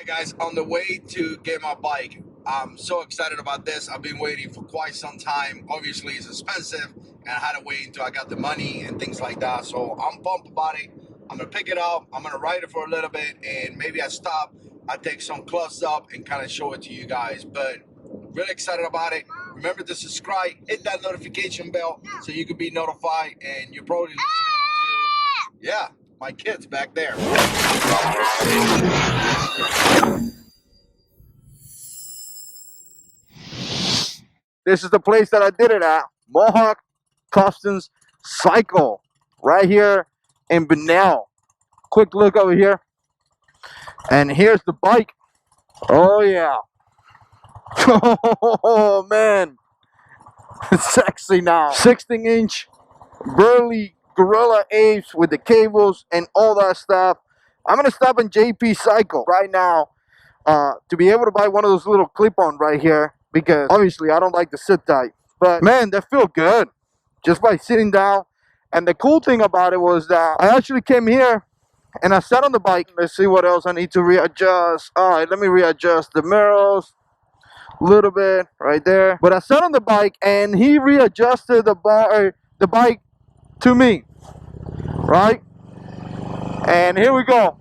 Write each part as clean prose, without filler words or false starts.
Hi guys, on the way to get my bike. I'm so excited about this. I've been waiting for quite some time. Obviously it's expensive and I had to wait until I got the money and things like that. So I'm pumped about it. I'm gonna pick it up, I'm gonna ride it for a little bit, and maybe I stop, I take some clubs up and kind of show it to you guys. But really excited about it. Remember to subscribe, hit that notification bell so you can be notified, and you're probably listening to, yeah, my kids back there. This is the place that I did it at. Mohawk Customs Cycle. Right here in Bunnell. Quick look over here. And here's the bike. Oh yeah. Oh man. It's sexy now. 16-inch burly Gorilla Apes with the cables and all that stuff. I'm gonna stop in JP Cycle right now to be able to buy one of those little clip-on right here, because obviously I don't like to sit tight, but man, they feel good just by sitting down. And the cool thing about it was that I actually came here and I sat on the bike. Let's see what else I need to readjust. All right, let me readjust the mirrors a little bit right there. But I sat on the bike and he readjusted the bike to me, right? And here we go.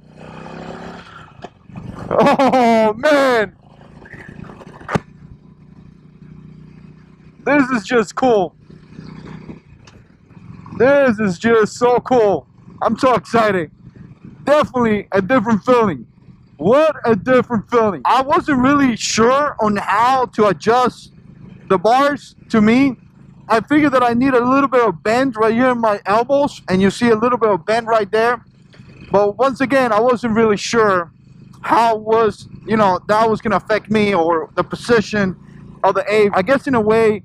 Oh man, this is just cool. This is just so cool. I'm so excited. Definitely a different feeling. What a different feeling. I wasn't really sure on how to adjust the bars to me. I figured that I need a little bit of bend right here in my elbows, and you see a little bit of bend right there. But once again, I wasn't really sure how was, that was gonna affect me or the position of the ape. I guess in a way,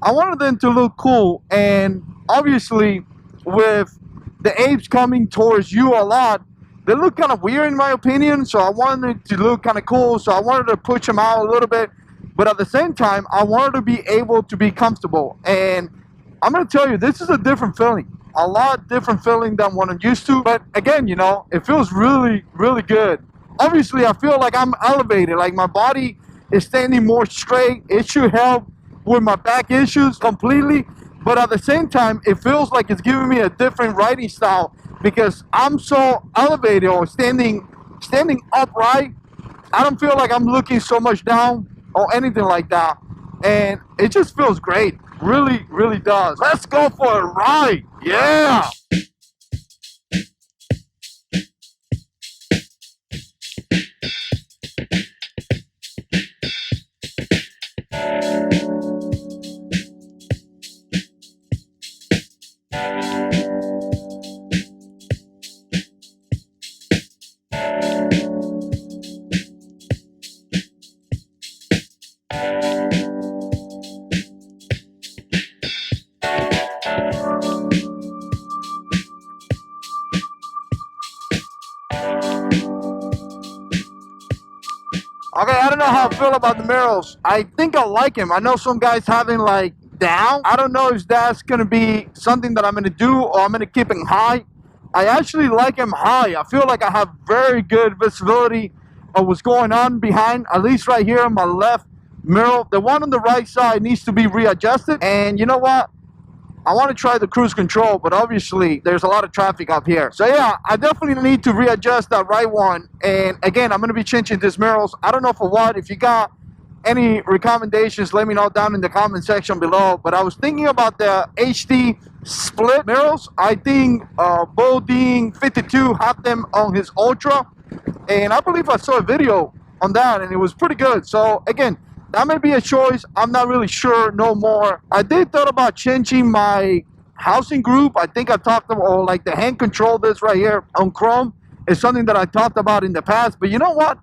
I wanted them to look cool, and obviously with the apes coming towards you a lot, they look kind of weird in my opinion. So I wanted it to look kind of cool, so I wanted to push them out a little bit, but at the same time I wanted to be able to be comfortable. And I'm gonna tell you, this is a different feeling, a lot different feeling than what I'm used to. But again, it feels really, really good. Obviously I feel like I'm elevated, like my body is standing more straight. It should help with my back issues completely, but at the same time it feels like it's giving me a different riding style because I'm so elevated or standing upright. I don't feel like I'm looking so much down or anything like that, and it just feels great. Really, really does. Let's go for a ride. Yeah. Okay, I don't know how I feel about the mirrors. I think I like him. I know some guys having like down. I don't know if that's gonna be something that I'm gonna do or I'm gonna keep him high. I actually like him high. I feel like I have very good visibility of what's going on behind, at least right here on my left mirror. The one on the right side needs to be readjusted. And you know what? I want to try the cruise control, but obviously there's a lot of traffic up here. So yeah, I definitely need to readjust that right one. And again, I'm going to be changing these mirrors. I don't know for what. If you got any recommendations, let me know down in the comment section below. But I was thinking about the HD split mirrors. I think Bodine 52 had them on his Ultra, and I believe I saw a video on that and it was pretty good. So again, that may be a choice. I'm not really sure no more. I did thought about changing my housing group. I think I talked about, or like the hand control this right here on Chrome is something that I talked about in the past. But you know what?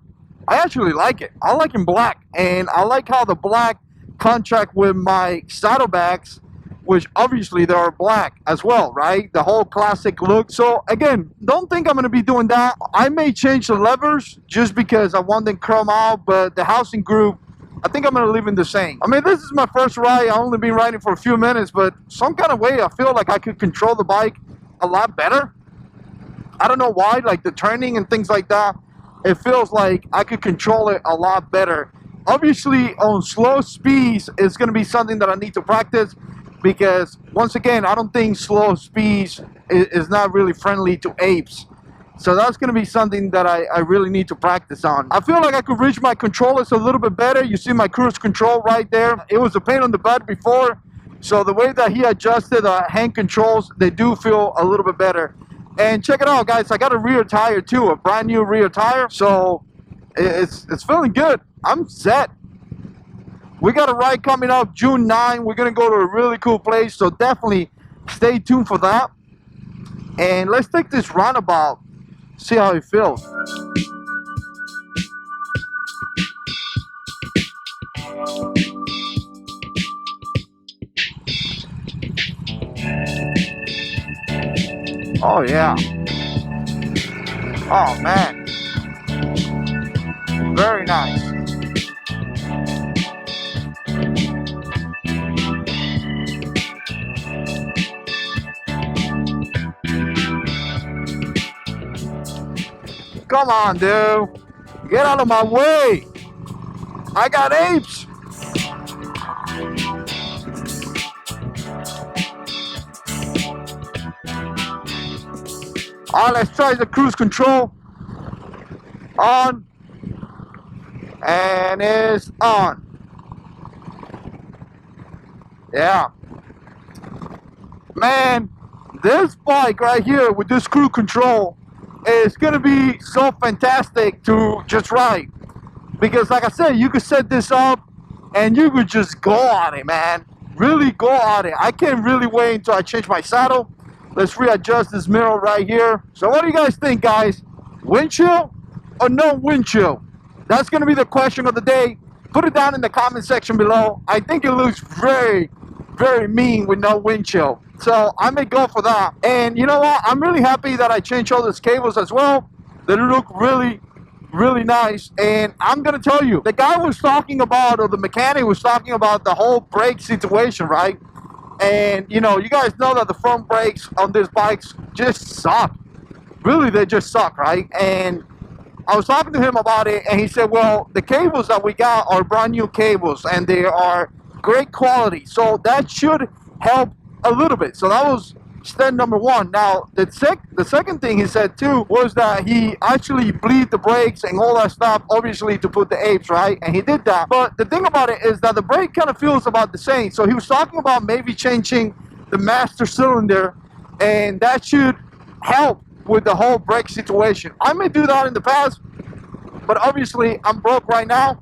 I actually like it. I like in black, and I like how the black contract with my saddlebags, which obviously they are black as well, right? The whole classic look. So again, don't think I'm gonna be doing that. I may change the levers just because I want them chrome out, but the housing group, I think I'm gonna leave it the same. I mean, this is my first ride. I've only been riding for a few minutes, but some kind of way I feel like I could control the bike a lot better. I don't know why, like the turning and things like that. it feels like I could control it a lot better. Obviously, on slow speeds, it's going to be something that I need to practice because, once again, I don't think slow speeds is not really friendly to apes. So that's going to be something that I really need to practice on. I feel like I could reach my controllers a little bit better. You see my cruise control right there. It was a pain on the butt before. So the way that he adjusted hand controls, they do feel a little bit better. And check it out, guys. I got a rear tire too, a brand new rear tire. So it's feeling good. I'm set. We got a ride coming up June 9. We're going to go to a really cool place. So definitely stay tuned for that. And let's take this roundabout. See how it feels. Oh yeah. Oh man. Very nice. Come on, dude. Get out of my way. I got apes. All right, let's try the cruise control. On. And it's on. Yeah. Man, this bike right here with this cruise control is going to be so fantastic to just ride. Because like I said, you could set this up and you could just go on it, man. Really go on it. I can't really wait until I change my saddle. Let's readjust this mirror right here. So what do you guys think, guys? Wind chill or no wind chill? That's going to be the question of the day. Put it down in the comment section below. I think it looks very, very mean with no wind chill. So I may go for that. And you know what? I'm really happy that I changed all those cables as well. They look really, really nice. And I'm going to tell you, the guy was talking about, or the mechanic was talking about the whole brake situation, right? And you know, you guys know that the front brakes on these bikes just suck. Really, they just suck, right? And I was talking to him about it, and he said, well, the cables that we got are brand new cables, and they are great quality. So that should help a little bit. So that was step number one. Now, the second thing he said too was that he actually bleed the brakes and all that stuff, obviously to put the apes, right? And he did that. But the thing about it is that the brake kind of feels about the same. So he was talking about maybe changing the master cylinder, and that should help with the whole brake situation. I may do that in the past, but obviously I'm broke right now.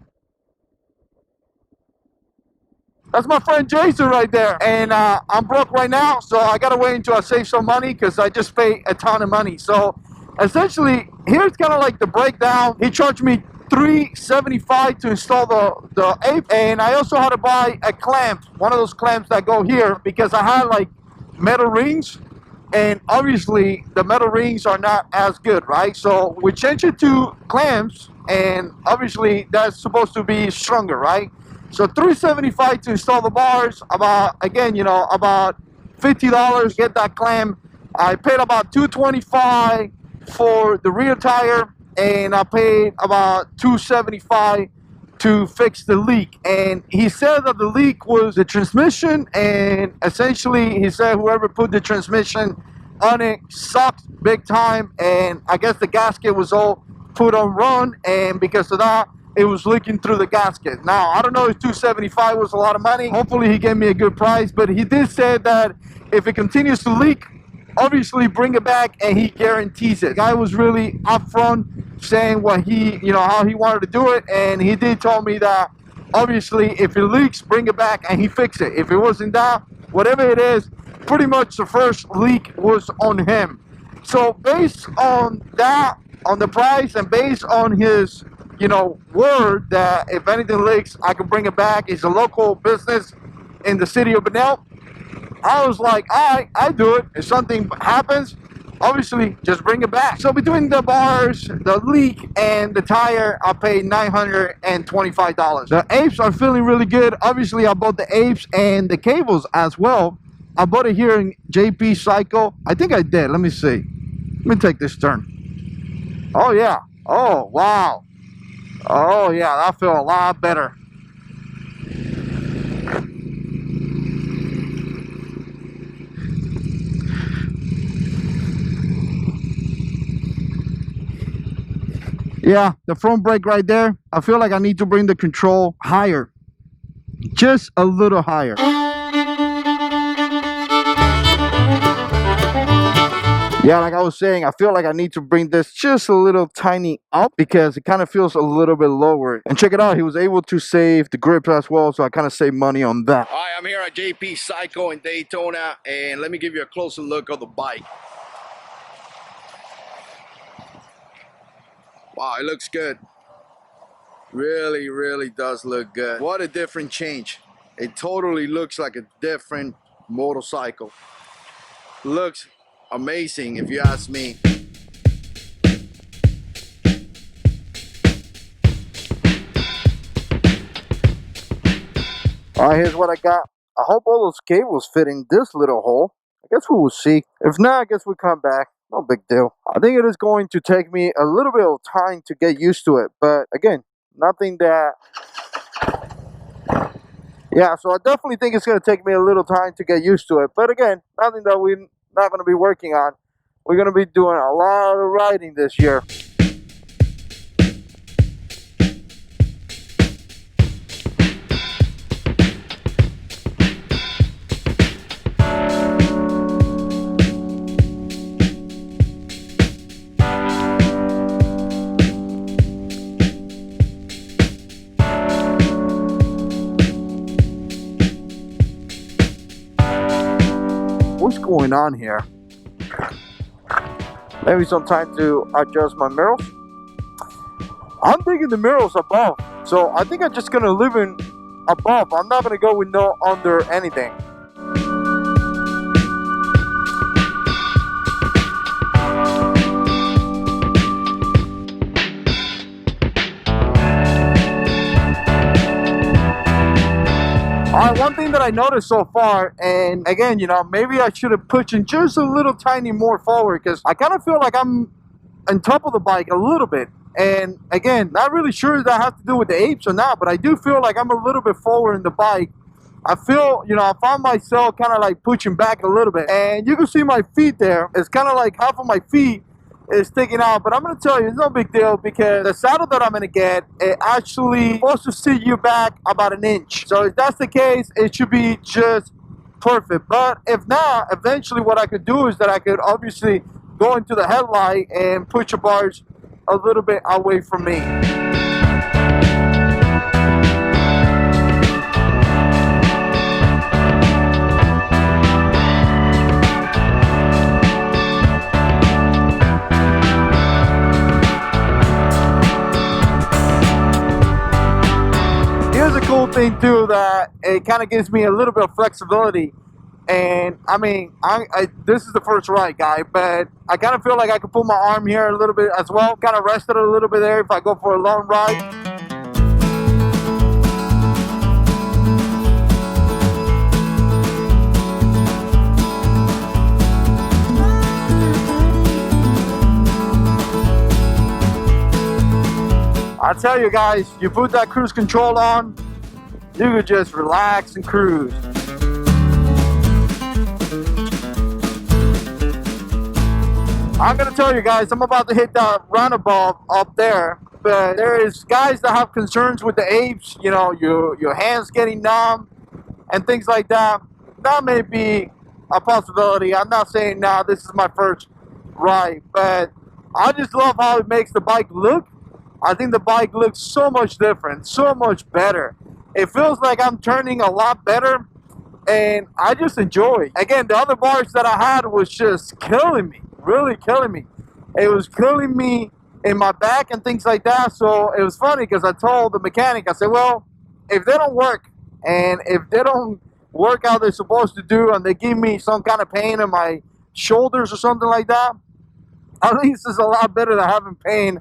That's my friend Jason right there. And I'm broke right now, so I gotta wait until I save some money because I just paid a ton of money. So essentially, here's kind of like the breakdown. He charged me $375 to install the ape, and I also had to buy a clamp, one of those clamps that go here, because I had like metal rings, and obviously the metal rings are not as good, right? So we changed it to clamps, and obviously that's supposed to be stronger, right? So $375 to install the bars, about, again, you know, about $50 to get that clamp. I paid about $225 for the rear tire, and I paid about $275 to fix the leak. And he said that the leak was the transmission, and essentially he said whoever put the transmission on it sucked big time, and I guess the gasket was all put on run, and because of that it was leaking through the gasket. Now, I don't know if $275 was a lot of money. Hopefully he gave me a good price, but he did say that if it continues to leak, obviously bring it back, and he guarantees it. The guy was really upfront saying what he, you know, how he wanted to do it, and he did tell me that obviously if it leaks, bring it back and he fix it. If it wasn't that, whatever it is, pretty much the first leak was on him. So based on that, on the price, and based on his, you know, word that if anything leaks, I can bring it back. It's a local business in the city of Benel. I was like, all right, I do it. If something happens, obviously just bring it back. So between the bars, the leak, and the tire, I paid $925. The apes are feeling really good. Obviously I bought the apes and the cables as well. I bought it here in JP Cycle. I think I did. Let me see. Let me take this turn. Oh yeah. Oh, wow. Oh, yeah, that felt a lot better. Yeah, the front brake right there. I feel like I need to bring the control higher. Just a little higher. Yeah, like I was saying, I feel like I need to bring this just a little tiny up because it kind of feels a little bit lower. And check it out, he was able to save the grip as well, so I kind of save money on that. All right, I'm here at JP6 Out in Daytona, and let me give you a closer look of the bike. Wow, it looks good. Really, really does look good. What a different change. It totally looks like a different motorcycle. Looks amazing if you ask me. All right, here's what I got. I hope all those cables fit in this little hole. I guess we will see. If not, I guess we come back. No big deal. I think it is going to take me a little bit of time to get used to it. But again, nothing that... Yeah, so I definitely think it's going to take me a little time to get used to it. But again, nothing that we're not going to be working on. We're going to be doing a lot of riding this year. What's going on here? Maybe some time to adjust my mirrors. I'm thinking the mirrors above, so I think I'm just gonna live in above. I'm not gonna go with no under anything. Alright, one thing that I noticed so far, and again, you know, maybe I should have pushed in just a little tiny more forward because I kind of feel like I'm on top of the bike a little bit. And again, not really sure if that has to do with the apes or not, but I do feel like I'm a little bit forward in the bike. I feel, you know, I found myself kind of like pushing back a little bit. And you can see my feet there. It's kind of like half of my feet is sticking out. But I'm going to tell you, it's no big deal because the saddle that I'm going to get, it actually supposed to sit you back about an inch. So if that's the case, it should be just perfect. But if not, eventually what I could do is that I could obviously go into the headlight and push the bars a little bit away from me. Here's a cool thing too, that it kind of gives me a little bit of flexibility. And I mean, this is the first ride, guy, but I kind of feel like I could put my arm here a little bit as well, kind of rest it a little bit there if I go for a long ride. I tell you guys, you put that cruise control on, you could just relax and cruise. I'm gonna tell you guys, I'm about to hit that roundabout up there, but there is guys that have concerns with the apes, you know, your hands getting numb and things like that. That may be a possibility. I'm not saying now this is my first ride, but I just love how it makes the bike look. I think the bike looks so much different, so much better. It feels like I'm turning a lot better, and I just enjoy it. Again, the other bars that I had was just killing me, really killing me. It was killing me in my back and things like that. So it was funny because I told the mechanic, I said, well, if they don't work and if they don't work how they're supposed to do and they give me some kind of pain in my shoulders or something like that, at least it's a lot better than having pain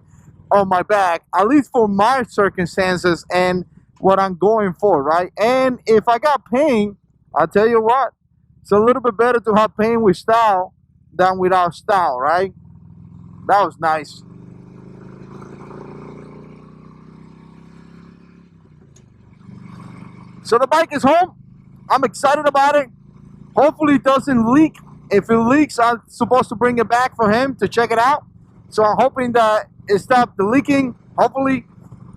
on my back, at least for my circumstances and what I'm going for, right? And if I got pain, I'll tell you what, it's a little bit better to have pain with style than without style, right? That was nice. So the bike is home. I'm excited about it. Hopefully it doesn't leak. If it leaks, I'm supposed to bring it back for him to check it out. So I'm hoping that it stopped the leaking, hopefully.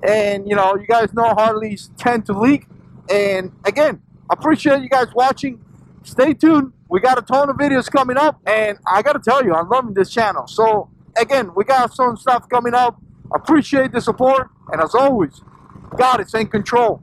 And, you know, you guys know Harleys tend to leak. And again, I appreciate you guys watching. Stay tuned. We got a ton of videos coming up. And I got to tell you, I'm loving this channel. So again, we got some stuff coming up. Appreciate the support. And as always, God is in control.